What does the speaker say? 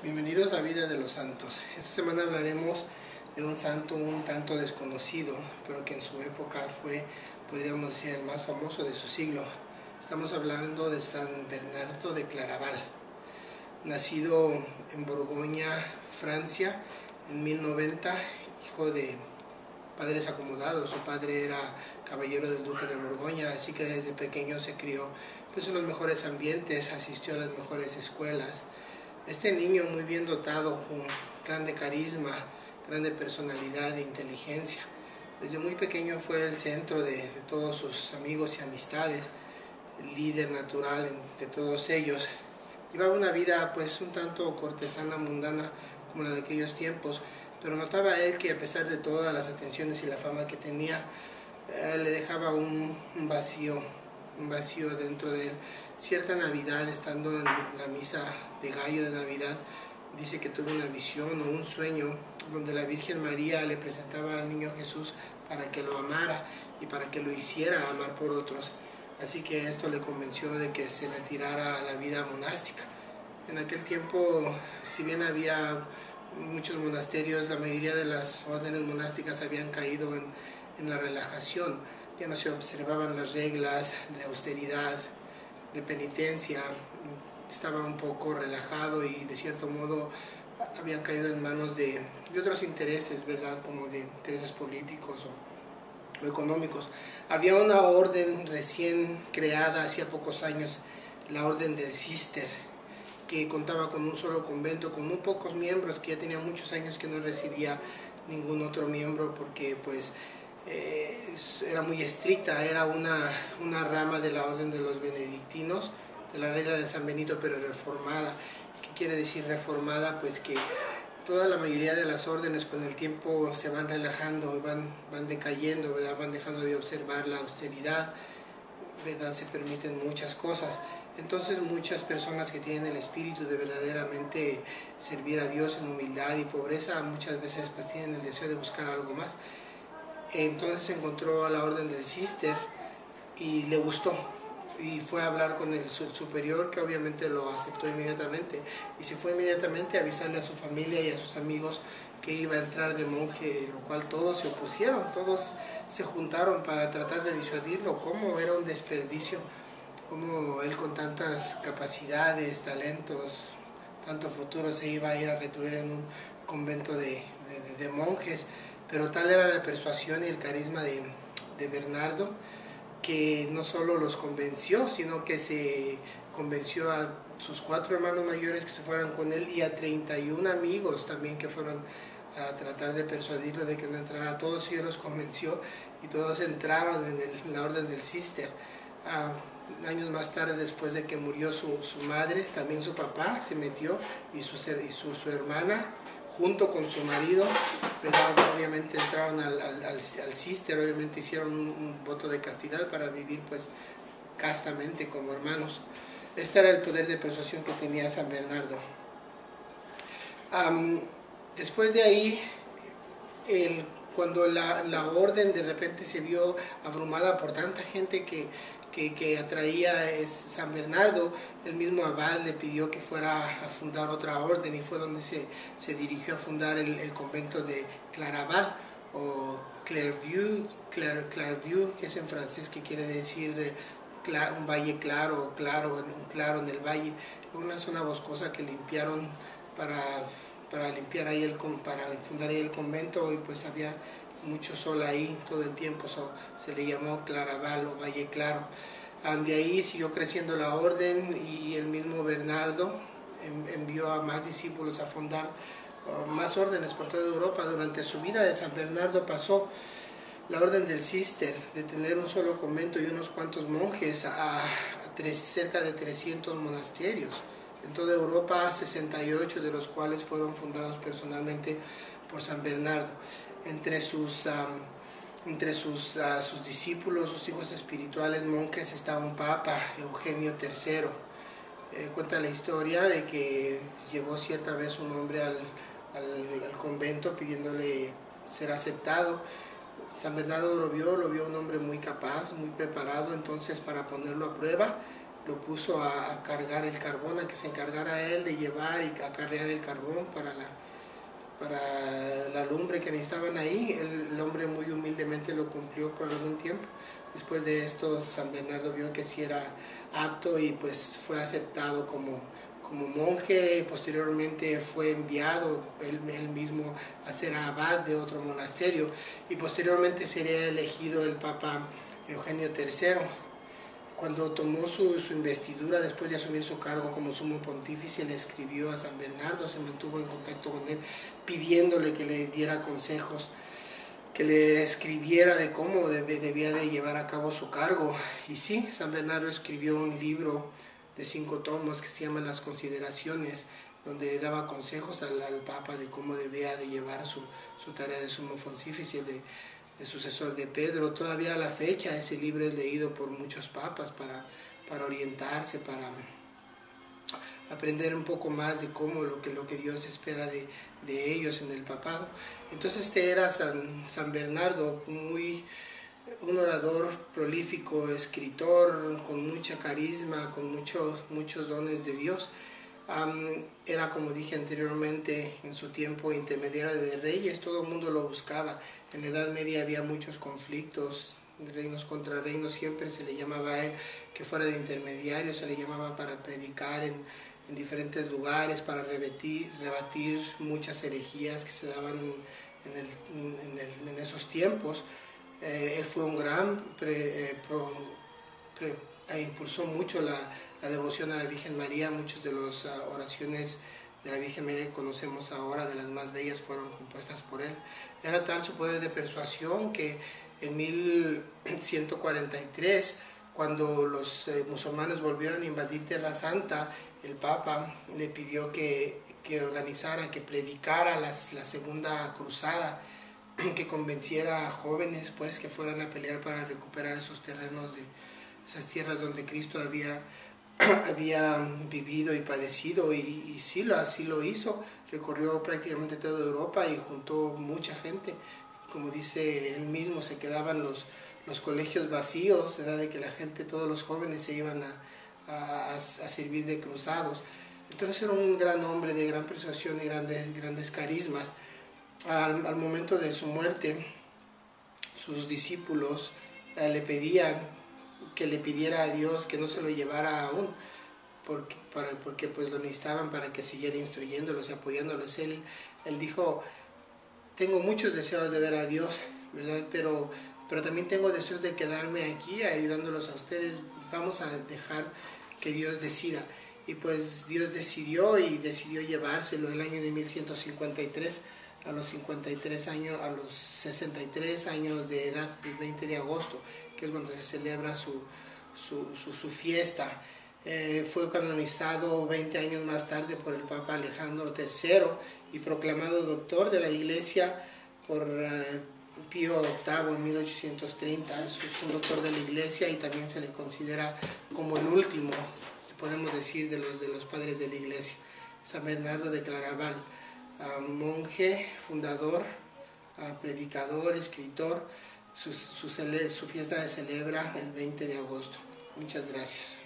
Bienvenidos a Vida de los Santos. Esta semana hablaremos de un santo un tanto desconocido, pero que en su época fue, podríamos decir, el más famoso de su siglo. Estamos hablando de San Bernardo de Claraval, nacido en Borgoña, Francia, en 1090, hijo de padres acomodados. Su padre era caballero del duque de Borgoña, así que desde pequeño se crió pues, en los mejores ambientes, asistió a las mejores escuelas. Este niño muy bien dotado, con grande carisma, grande personalidad e inteligencia. Desde muy pequeño fue el centro de todos sus amigos y amistades, el líder natural de todos ellos. Llevaba una vida pues un tanto cortesana, mundana, como la de aquellos tiempos, pero notaba él que a pesar de todas las atenciones y la fama que tenía, le dejaba un vacío dentro de él. Cierta Navidad, estando en la misa de gallo de Navidad, dice que tuvo una visión o un sueño donde la Virgen María le presentaba al niño Jesús para que lo amara y para que lo hiciera amar por otros. Así que esto le convenció de que se retirara a la vida monástica. En aquel tiempo, si bien había muchos monasterios, la mayoría de las órdenes monásticas habían caído en la relajación. Ya no se observaban las reglas de austeridad, de penitencia, estaba un poco relajado y de cierto modo habían caído en manos de otros intereses, ¿verdad? Como de intereses políticos o económicos. Había una orden recién creada hacía pocos años, la orden del Císter, que contaba con un solo convento, con muy pocos miembros, que ya tenía muchos años que no recibía ningún otro miembro porque pues era muy estricta, era una rama de la orden de los benedictinos, de la regla de San Benito, pero reformada. ¿Qué quiere decir reformada? Pues que toda la mayoría de las órdenes con el tiempo se van relajando y van decayendo, ¿verdad? Van dejando de observar la austeridad, ¿verdad? Se permiten muchas cosas. Entonces muchas personas que tienen el espíritu de verdaderamente servir a Dios en humildad y pobreza, muchas veces pues tienen el deseo de buscar algo más. Entonces encontró a la orden del Císter y le gustó, y fue a hablar con el superior, que obviamente lo aceptó inmediatamente, y se fue inmediatamente a avisarle a su familia y a sus amigos que iba a entrar de monje, lo cual todos se opusieron, todos se juntaron para tratar de disuadirlo. Cómo era un desperdicio, cómo él con tantas capacidades, talentos, tanto futuro se iba a ir a recluir en un convento de monjes. Pero tal era la persuasión y el carisma de Bernardo, que no solo los convenció, sino que se convenció a sus 4 hermanos mayores que se fueran con él y a 31 amigos también que fueron a tratar de persuadirlo de que no entrara. Todos ellos los convenció y todos entraron en la orden del Císter. Años más tarde, después de que murió su madre, también su papá se metió, y su hermana, junto con su marido, pero obviamente entraron al Císter. Obviamente hicieron un voto de castidad para vivir pues castamente como hermanos. Este era el poder de persuasión que tenía San Bernardo. Después de ahí, cuando la orden de repente se vio abrumada por tanta gente que atraía San Bernardo, el mismo abad le pidió que fuera a fundar otra orden, y fue donde se dirigió a fundar el convento de Claraval, o Clairvaux, que es en francés, que quiere decir un valle claro, un claro en el valle, una zona boscosa que limpiaron para limpiar ahí para fundar ahí el convento, y pues había mucho sol ahí todo el tiempo, se le llamó Claraval o Valle Claro. De ahí siguió creciendo la orden, y el mismo Bernardo envió a más discípulos a fundar más órdenes por toda Europa. Durante su vida de San Bernardo pasó la orden del Císter, de tener un solo convento y unos cuantos monjes, a cerca de 300 monasterios. En toda Europa, 68 de los cuales fueron fundados personalmente por San Bernardo. Entre sus discípulos, sus hijos espirituales, monjes, estaba un papa, Eugenio III. Cuenta la historia de que llegó cierta vez un hombre al convento pidiéndole ser aceptado. San Bernardo lo vio un hombre muy capaz, muy preparado. Entonces, para ponerlo a prueba, lo puso a cargar el carbón, a que se encargara él de llevar y acarrear el carbón para la lumbre que necesitaban ahí. El hombre muy humildemente lo cumplió por algún tiempo. Después de esto, San Bernardo vio que sí era apto y pues fue aceptado como monje. Posteriormente fue enviado él mismo a ser abad de otro monasterio y posteriormente sería elegido el Papa Eugenio III. Cuando tomó su investidura, después de asumir su cargo como sumo pontífice, le escribió a San Bernardo, se mantuvo en contacto con él, pidiéndole que le diera consejos, que le escribiera de cómo debía de llevar a cabo su cargo. Y sí, San Bernardo escribió un libro de 5 tomos que se llama Las Consideraciones, donde daba consejos al Papa de cómo debía de llevar su tarea de sumo pontífice, de sucesor de Pedro. Todavía a la fecha ese libro es leído por muchos papas para orientarse, para aprender un poco más de cómo lo que Dios espera de ellos en el papado. Entonces este era San Bernardo, un orador prolífico, escritor, con mucha carisma, con muchos dones de Dios. Era, como dije anteriormente, en su tiempo intermediario de reyes, todo el mundo lo buscaba. En la Edad Media había muchos conflictos, reinos contra reinos, siempre se le llamaba a él que fuera de intermediario, se le llamaba para predicar en diferentes lugares, para rebatir muchas herejías que se daban en esos tiempos. Él fue un gran impulsó mucho la devoción a la Virgen María. Muchas de las oraciones de la Virgen María que conocemos ahora, de las más bellas, fueron compuestas por él. Era tal su poder de persuasión que en 1143, cuando los musulmanes volvieron a invadir Tierra Santa, el Papa le pidió que organizara, que predicara la segunda cruzada, que convenciera a jóvenes pues que fueran a pelear para recuperar esos terrenos, de esas tierras donde Cristo había vivido y padecido, y sí, así lo hizo. Recorrió prácticamente toda Europa y juntó mucha gente. Como dice él mismo, se quedaban los colegios vacíos, ¿verdad? De que la gente, todos los jóvenes se iban a servir de cruzados. Entonces era un gran hombre de gran persuasión y grandes carismas. Al momento de su muerte, sus discípulos le pedían que le pidiera a Dios que no se lo llevara aún, porque pues lo necesitaban para que siguiera instruyéndolos y apoyándolos. Él dijo: tengo muchos deseos de ver a Dios, ¿verdad? Pero también tengo deseos de quedarme aquí ayudándolos a ustedes. Vamos a dejar que Dios decida. Y pues Dios decidió llevárselo el año de 1153, a los 63 años de edad, el 20 de agosto, que es cuando se celebra su fiesta. Fue canonizado 20 años más tarde por el Papa Alejandro III y proclamado doctor de la Iglesia por Pío VIII en 1830. Es un doctor de la Iglesia y también se le considera como el último, podemos decir, de los padres de la Iglesia. San Bernardo de Claraval, monje, fundador, predicador, escritor. Su fiesta se celebra el 20 de agosto. Muchas gracias.